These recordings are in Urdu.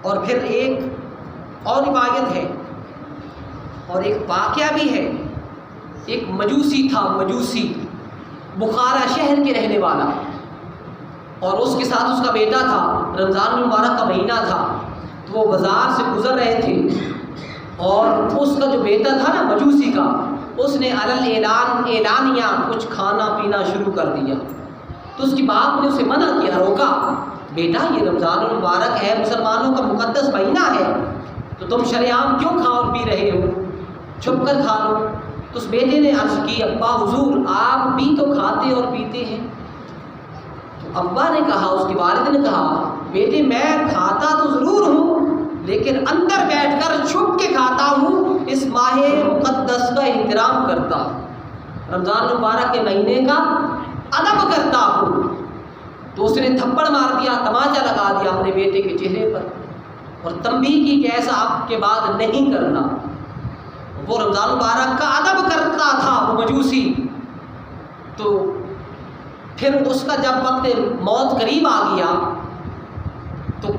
اور پھر ایک اور روایت ہے اور ایک واقعہ بھی ہے. ایک مجوسی تھا، مجوسی بخارا شہر کے رہنے والا، اور اس کے ساتھ اس کا بیٹا تھا. رمضان المبارک کا مہینہ تھا تو وہ بازار سے گزر رہے تھے اور اس کا جو بیٹا تھا نا مجوسی کا، اس نے اعلانیہ کچھ کھانا پینا شروع کر دیا. تو اس کی باپ نے اسے منع کیا، روکا، بیٹا یہ رمضان المبارک ہے، مسلمانوں کا مقدس مہینہ ہے، تو تم شریعام کیوں کھا اور پی رہے ہو، چھپ کر کھا لو. تو اس بیٹے نے عرض کی، ابا حضور آپ بھی تو کھاتے اور پیتے ہیں. تو ابا نے کہا، اس کی والد نے کہا، بیٹے میں کھاتا تو ضرور ہوں لیکن اندر بیٹھ کر چھپ کے کھاتا ہوں، اس ماہ مقدس کا احترام کرتا ہوں، رمضان المبارک کے مہینے کا ادب کرتا ہوں. تو اس نے تھپڑ مار دیا، تماچا لگا دیا اپنے بیٹے کے چہرے پر اور تنبیہ کی کہ ایسا آپ کے بعد نہیں کرنا. وہ رمضان مبارک کا ادب کرتا تھا وہ مجوسی. تو پھر اس کا جب وقت موت قریب آ گیا تو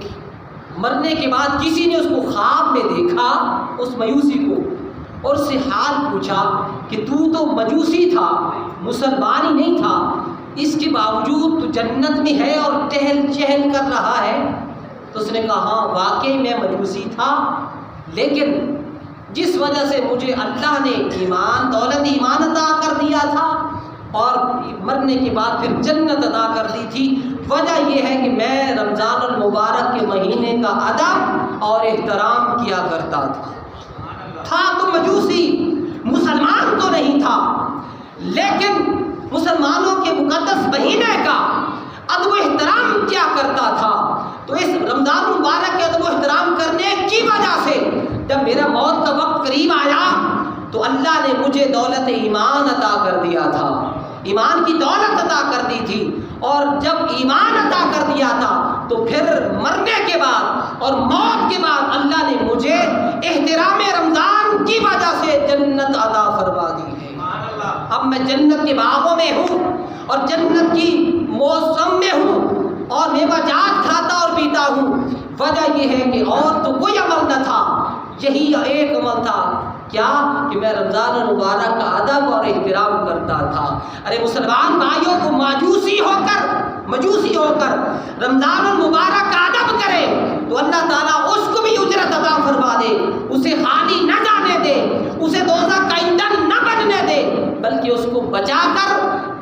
مرنے کے بعد کسی نے اس کو خواب میں دیکھا، اس مجوسی کو، اور اس سے حال پوچھا کہ تو مجوسی تھا، مسلمان ہی نہیں تھا، اس کے باوجود تو جنت میں ہے اور ٹہل چہل کر رہا ہے. تو اس نے کہا، ہاں واقعی میں مجوسی تھا، لیکن جس وجہ سے مجھے اللہ نے دولت ایمان عطا کر دیا تھا اور مرنے کے بعد پھر جنت عطا کر دی تھی، وجہ یہ ہے کہ میں رمضان المبارک کے مہینے کا ادب اور احترام کیا کرتا تھا تو مجوسی، مسلمان تو نہیں تھا، لیکن مسلمانوں کے مقدس مہینے کا ادب و احترام کیا کرتا تھا. تو اس رمضان المبارک کے ادب و احترام کرنے کی وجہ سے جب میرا موت کا وقت قریب آیا تو اللہ نے مجھے دولت ایمان عطا کر دیا تھا، ایمان کی دولت عطا کر دی تھی. اور جب ایمان عطا کر دیا تھا تو پھر مرنے کے بعد اور موت کے بعد اللہ نے مجھے احترام رمضان کی وجہ سے جنت عطا فرما دی ہے. اب میں جنت کے باغوں میں ہوں اور جنت کی موسم میں ہوں اور میوہ جات کھاتا اور پیتا ہوں. وجہ یہ ہے کہ اور تو کوئی عمل نہ تھا، یہی ایک عمل تھا، کیا کہ میں رمضان المبارک کا ادب اور احترام کرتا تھا. ارے مسلمان بھائیوں کو مجوسی ہو کر رمضان المبارک کا ادب کرے تو اللہ تعالیٰ اس کو بھی اجرت عطا فرما دے، اسے خالی نہ جانے دے، اسے دوزخ کا ایندھن نہ بننے دے، بلکہ اس کو بچا کر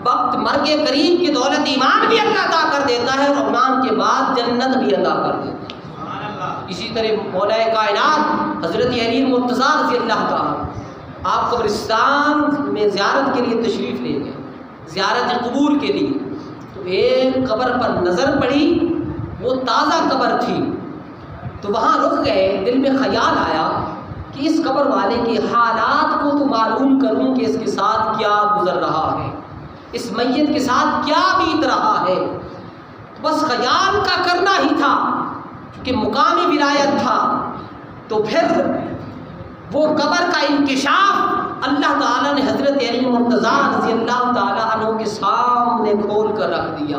وقت مر کے قریب کی دولت ایمان بھی اللہ عطا کر دیتا ہے اور ایمان کے بعد جنت بھی عطا کر دیتا ہے. اسی طرح مولا کائنات حضرت علی مرتضیٰ رضی اللہ تعالیٰ آپ قبرستان میں زیارت کے لیے تشریف لے گئے، زیارت قبور کے لیے. تو ایک قبر پر نظر پڑی، وہ تازہ قبر تھی، تو وہاں رک گئے. دل میں خیال آیا کہ اس قبر والے کے حالات کو تو معلوم کروں کہ اس کے ساتھ کیا گزر رہا ہے، اس میت کے ساتھ کیا بیت رہا ہے. بس خیال کا کرنا ہی تھا کہ مقامی ولایت تھا. تو پھر وہ قبر کا انکشاف اللہ تعالیٰ نے حضرت علی مرتضیٰ رضی اللہ تعالیٰ عنہ کے سامنے کھول کر رکھ دیا.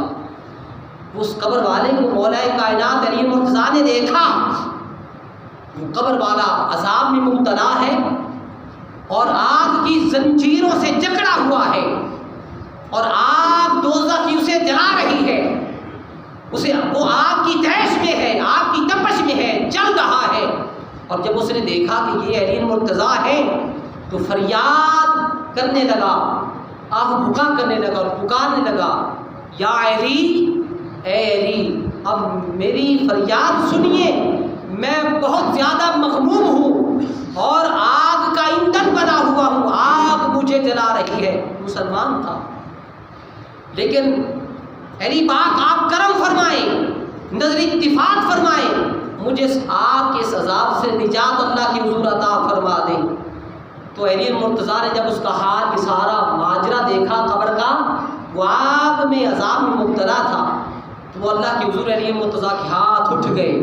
اس قبر والے کو مولا کائنات علی مرتضیٰ نے دیکھا، وہ قبر والا عذاب میں مبتلا ہے اور آگ کی زنجیروں سے جکڑا ہوا ہے اور آگ دوزخ کی اسے جلا رہی ہے، وہ آگ کی تیش میں ہے، آگ کی تپش میں ہے، جل رہا ہے. اور جب اس نے دیکھا کہ یہ علی مرتضیٰ ہے تو فریاد کرنے لگا، آہ بکا کرنے لگا اور پکارنے لگا، یا علی، اے علی اب میری فریاد سنیے، میں بہت زیادہ مغموم ہوں اور آگ کا ایندھن بنا ہوا ہوں، آگ مجھے جلا رہی ہے. مسلمان تھا، لیکن علی پاک آپ کرم فرمائیں، نظر اتفاق فرمائیں، مجھے اس آگ کے اس عذاب سے نجات اللہ کی حضور عطا فرما دیں. تو علی مرتضیٰ نے جب اس کا حال، یہ سارا ماجرا دیکھا قبر کا، وہ آگ میں عذاب میں مبتلا تھا، تو وہ اللہ کے حضور علی مرتضیٰ کے ہاتھ اٹھ گئے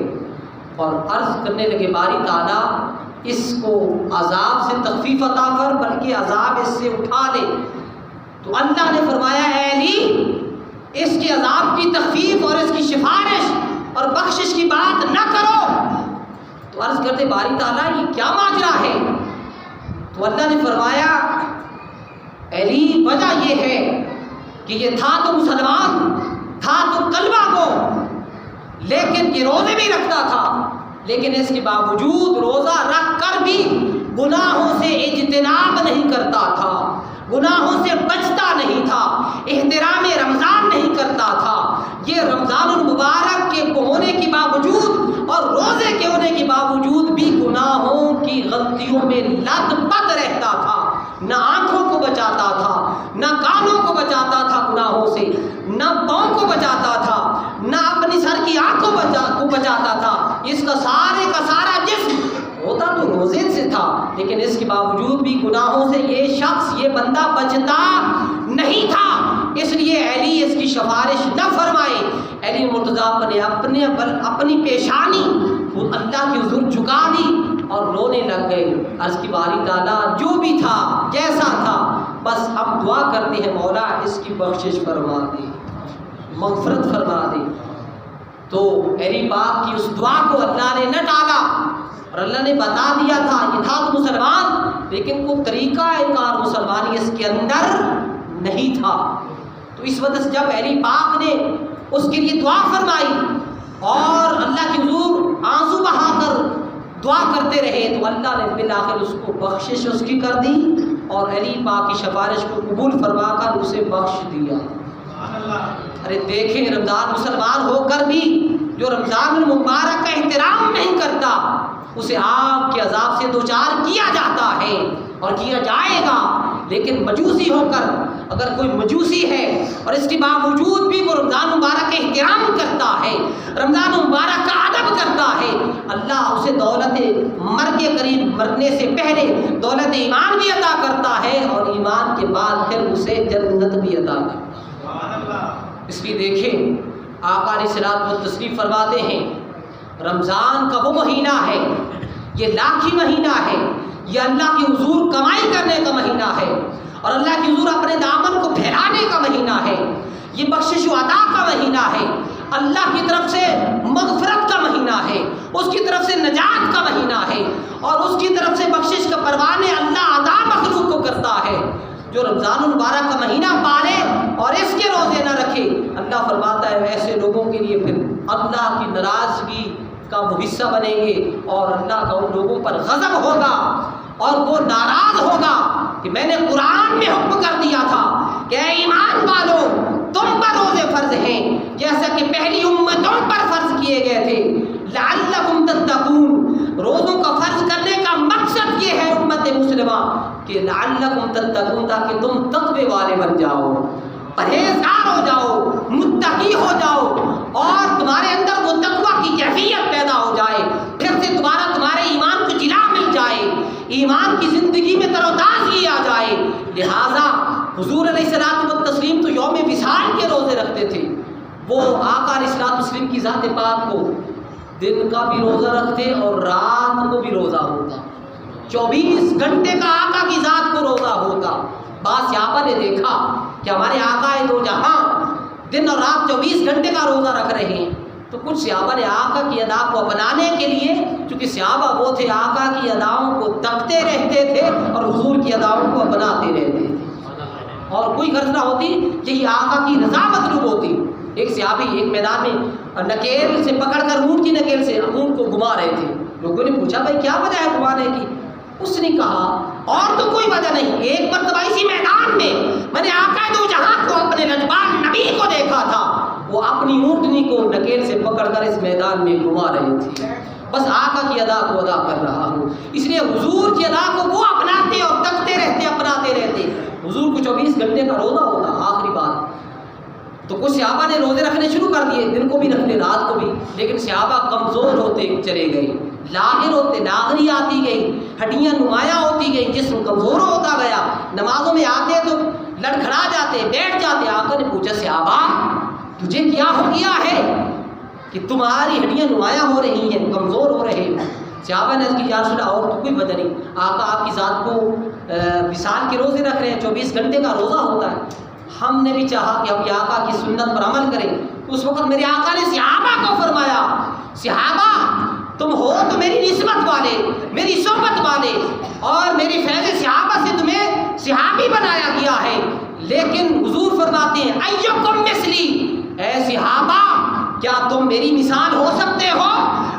اور عرض کرنے لگے، باری تعالیٰ اس کو عذاب سے تخفیف عطا کر، بلکہ عذاب اس سے اٹھا لے. تو اللہ نے فرمایا، اے علی اس کے عذاب کی تخفیف اور اس کی سفارش اور بخشش کی بات نہ کرو، تو عرض کرتے باری تعالیٰ یہ کیا ماجرا ہے؟ تو اللہ نے فرمایا علی وجہ یہ ہے کہ یہ تھا تو مسلمان، تھا تو کلمہ کو، لیکن یہ روزے بھی رکھتا تھا، لیکن اس کے باوجود روزہ رکھ کر بھی گناہوں سے اجتناب نہیں کرتا تھا، گناہوں سے بچتا نہیں تھا، احترام رمضان نہیں کرتا تھا۔ یہ رمضان المبارک کے ہونے کے باوجود اور روزے کے ہونے کے باوجود بھی گناہوں کی غلطیوں میں لت پت رہتا تھا، نہ آنکھوں کو بچاتا تھا، نہ کانوں کو بچاتا تھا گناہوں سے، نہ پاؤں کو بچاتا تھا، نہ اپنی سر کی آنکھ کو بچاتا تھا۔ اس کا سارا جسم ہوتا تو روزے سے تھا، لیکن اس کے باوجود بھی گناہوں سے یہ بندہ بچتا نہیں تھا۔ اس لیے علی اس کی سفارش نہ فرمائے۔ علی مرتضیٰ نے اپنی پیشانی اللہ کے حضور جھکا دی اور رونے لگ گئے۔ عرض کی باری تعالیٰ جو بھی تھا جیسا تھا، بس ہم دعا کرتے ہیں مولا اس کی بخشش فرما دے، مغفرت فرما دے۔ تو علی پاک کی اس دعا کو اللہ نے نہ ٹالا، اور اللہ نے بتا دیا تھا یہ تھا تو مسلمان، لیکن وہ طریقہ کار مسلمانی اس کے اندر نہیں تھا۔ تو اس وجہ سے جب علی پاک نے اس کے لیے دعا فرمائی اور اللہ کے حضور آنسو بہا کر دعا کرتے رہے، تو اللہ نے بالآخر اس کو بخشش اس کی کر دی اور علی پاک کی سفارش کو قبول فرما کر اسے بخش دیا۔ ارے دیکھیں رمضان مسلمان ہو کر بھی جو رمضان المبارک کا احترام نہیں کرتا، اسے آگ کے عذاب سے دوچار کیا جاتا ہے اور کیا جائے گا۔ لیکن مجوسی ہو کر اگر کوئی مجوسی ہے اور اس کے باوجود بھی وہ رمضان مبارک کا احترام کرتا ہے، رمضان مبارک کا ادب کرتا ہے، اللہ اسے دولت کے قریب مرنے سے پہلے دولت ایمان بھی عطا کرتا ہے اور ایمان کے بعد پھر اسے جنت بھی عطا کرتا ہے۔ اس لیے دیکھیں آقا علیہ الصلوۃ والتسلیم فرماتے ہیں رمضان کا وہ مہینہ ہے، یہ لاکھی مہینہ ہے، یہ اللہ کے حضور کمائی کرنے کا مہینہ ہے اور اللہ کے حضور اپنے دامن کو پھیلانے کا مہینہ ہے، یہ بخشش و عطا کا مہینہ ہے، اللہ کی طرف سے مغفرت کا مہینہ ہے، اس کی طرف سے نجات کا مہینہ ہے اور اس کی طرف سے بخشش کا پروانے اللہ عطا مخلوق کو کرتا ہے۔ جو رمضان المبارک کا مہینہ پالے اور اس کے روزے نہ رکھے، اللہ فرماتا ہے ایسے لوگوں کے لیے پھر اللہ کی ناراضگی کا وہ حصہ بنیں گے اور اللہ کا ان لوگوں پر غضب ہوگا اور وہ ناراض ہوگا کہ میں نے قرآن میں حکم کر دیا تھا کہ اے ایمان والو تم پر روزے فرض ہیں جیسا کہ پہلی امتوں پر فرض کیے گئے تھے، لعلکم تتقون۔ روزوں کا فرض کرنے کا مقصد یہ ہے امت مسلمہ کہ لعلکم تتقون، تاکہ تم تقوی والے بن جاؤ، پرہیزگار ہو جاؤ، متقی ہو جاؤ اور تمہارے اندر وہ تقوی کی کیفیت پیدا ہو جائے، پھر سے تمہارے ایمان کو جلا مل جائے، ایمان کی زندگی میں تر و تازگی آ جائے۔ لہٰذا حضور علیہ الصلوۃ والتسلیم تو یوم وصال کے روزے رکھتے تھے، وہ آقا علیہ الصلوۃ والتسلیم کی ذات پاک کو دن کا بھی روزہ رکھتے اور رات کو بھی روزہ ہوتا، 24 گھنٹے کا آقا کی ذات کو روزہ ہوتا۔ بعض صحابہ نے دیکھا کہ ہمارے آقا دو جہاں دن اور رات 24 گھنٹے کا روزہ رکھ رہے ہیں، تو کچھ صحابہ نے آقا کی ادا کو اپنانے کے لیے، چونکہ صحابہ وہ تھے آقا کی اداؤں کو تکتے رہتے تھے اور حضور کی اداؤں کو اپناتے رہتے تھے، اور کوئی غرض نہ ہوتی، یہی آقا کی رضا مطلوب ہوتی۔ ایک صحابی ایک میدان میں نکیل سے پکڑ کر اونٹ کی نکیل سے اونٹ کو گھما رہے تھے، لوگوں نے پوچھا بھائی کیا وجہ ہے گھمانے کی؟ اس نے کہا اور تو کوئی وجہ نہیں، ایک مرتبہ اسی میدان میں نے آقا دو جہاں کو اپنے لجپال نبی کو دیکھا تھا، وہ اپنی اونٹنی کو نکیل سے پکڑ کر اس میدان میں گھما رہے تھے، بس آقا کی ادا کو ادا کر رہا ہوں۔ اس لیے حضور کی ادا کو وہ اپناتے اور تکتے رہتے، اپناتے رہتے۔ حضور کو 24 گھنٹے کا روزہ ہوتا، آخری بات تو کچھ صحابہ نے روزے رکھنے شروع کر دیے، دن کو بھی رکھتے رات کو بھی، لیکن صحابہ کمزور ہوتے چلے گئے، لاغر ہوتے، لاغری آتی گئی، ہڈیاں نمایاں ہوتی گئی، جسم کمزور ہوتا گیا، نمازوں میں آتے تو لڑکھڑا جاتے، بیٹھ جاتے۔ آقا نے پوچھا صحابہ تجھے کیا ہو گیا ہے کہ تمہاری ہڈیاں نمایاں ہو رہی ہیں، کمزور ہو رہے ہیں؟ صحابہ نے اس کی یا رسول اللہ اور تو کوئی وجہ نہیں، آقا آپ کی ذات کو وصال کے روزے رکھ رہے ہیں، 24 گھنٹے کا روزہ ہوتا ہے، ہم نے بھی چاہا کہ ہم آقا کی سنت پر عمل کریں۔ اس وقت میرے آقا نے صحابہ کو فرمایا صحابہ تم ہو تو میری نسبت والے، میری صحبت والے، اور میری فیض صحابہ سے تمہیں صحابی بنایا گیا ہے۔ لیکن حضور فرماتے ہیں ایکم مثلی، اے صحابہ کیا تم میری مثال ہو سکتے ہو،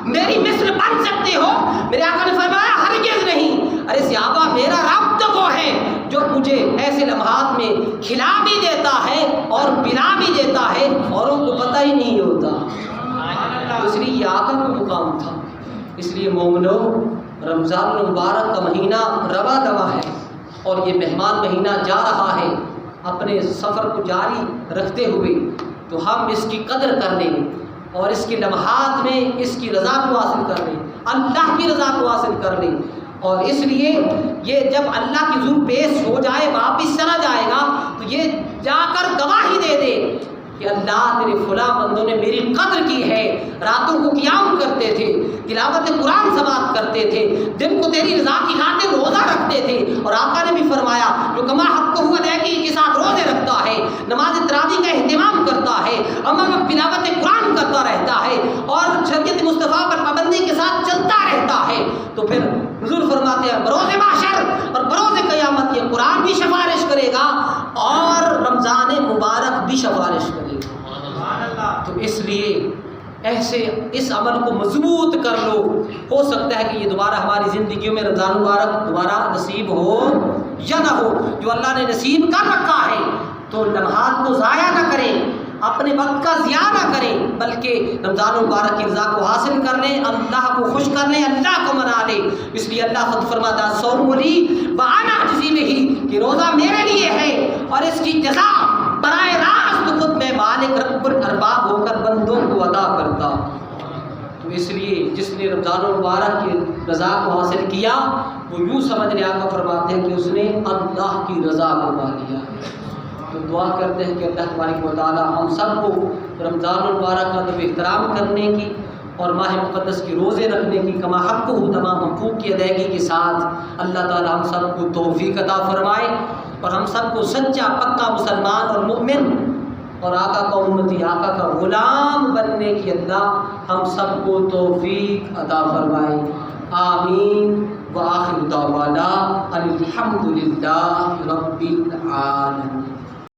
میری مثل بن سکتے ہو؟ میرے آقا نے فرمایا ہرگز نہیں۔ ارے صحابہ میرا رب تو وہ ہے جو مجھے ایسے لمحات میں کھلا بھی دیتا ہے اور پلا بھی دیتا ہے، اوروں کو پتہ ہی نہیں ہوتا۔ اس لیے یہ آقا کا مقام تھا۔ اس لیے مومنو، رمضان المبارک کا مہینہ رواں دواں ہے اور یہ مہمان مہینہ جا رہا ہے۔ اپنے سفر کو جاری رکھتے ہوئے تو ہم اس کی قدر کر لیں اور اس کے لمحات میں اس کی رضا کو حاصل کر لیں، اللہ کی رضا کو حاصل کر لیں۔ اور اس لیے یہ جب اللہ کی حضور پیش ہو جائے، واپس چلا جائے گا، تو یہ جا کر گواہی دے دے کہ اللہ تیرے فلاں بندوں نے میری قدر کی ہے، راتوں کو قیام کرتے تھے، تلاوت قرآن سماعت کرتے تھے، دن کو تیری رضا کی خاطر روزہ رکھتے تھے۔ اور آقا نے بھی فرمایا جو کما حق ہوا ادائیگی کے ساتھ روزے رکھتا ہے، نماز تراویح کا اہتمام کرتا ہے، عمل میں تلاوت قرآن کرتا رہتا ہے اور شریعت مصطفیٰ پر پابندی کے ساتھ چلتا رہتا ہے، تو پھر حضور فرماتے ہیں بروز محشر اور بروز قیامت یہ قرآن بھی سفارش کرے گا اور رمضان مبارک بھی سفارش کرے گا۔ تو اس لیے ایسے اس عمل کو مضبوط کر لو، ہو سکتا ہے کہ یہ دوبارہ ہماری زندگیوں میں رمضان مبارک دوبارہ نصیب ہو یا نہ ہو۔ جو اللہ نے نصیب کر رکھا ہے تو لمحات کو ضائع نہ کریں، اپنے وقت کا ضیاع نہ کریں، بلکہ رمضان مبارک کی رضا کو حاصل کر لیں، اللہ کو خوش کر لیں، اللہ کو منا لیں۔ اس لیے اللہ خود فرماتا ہے صوم لی وانا اجزی بہ، کہ روزہ میرے لیے ہے اور اس کی جزا براہ راست خود میں مالک رب الارباب ہو کر بندوں کو ادا کرتا۔ تو اس لیے جس نے رمضان مبارک کی رضا کو حاصل کیا وہ یوں سمجھ لے، آقا فرماتے ہیں کہ اس نے اللہ کی رضا کو پا لیا۔ تو دعا کرتے ہیں کہ اللہ تبارک و تعالی ہم سب کو رمضان المبارک کا ادب احترام کرنے کی اور ماہ مقدس کی روزے رکھنے کی کما حق ہو تمام حقوق کی ادائیگی کے ساتھ اللہ تعالی ہم سب کو توفیق عطا فرمائے اور ہم سب کو سچا پکا مسلمان اور مومن اور آقا کا امتی، آقا کا غلام بننے کی اللہ ہم سب کو توفیق عطا فرمائے۔ آمین وآخر دعوانا الحمدللہ رب العالمین۔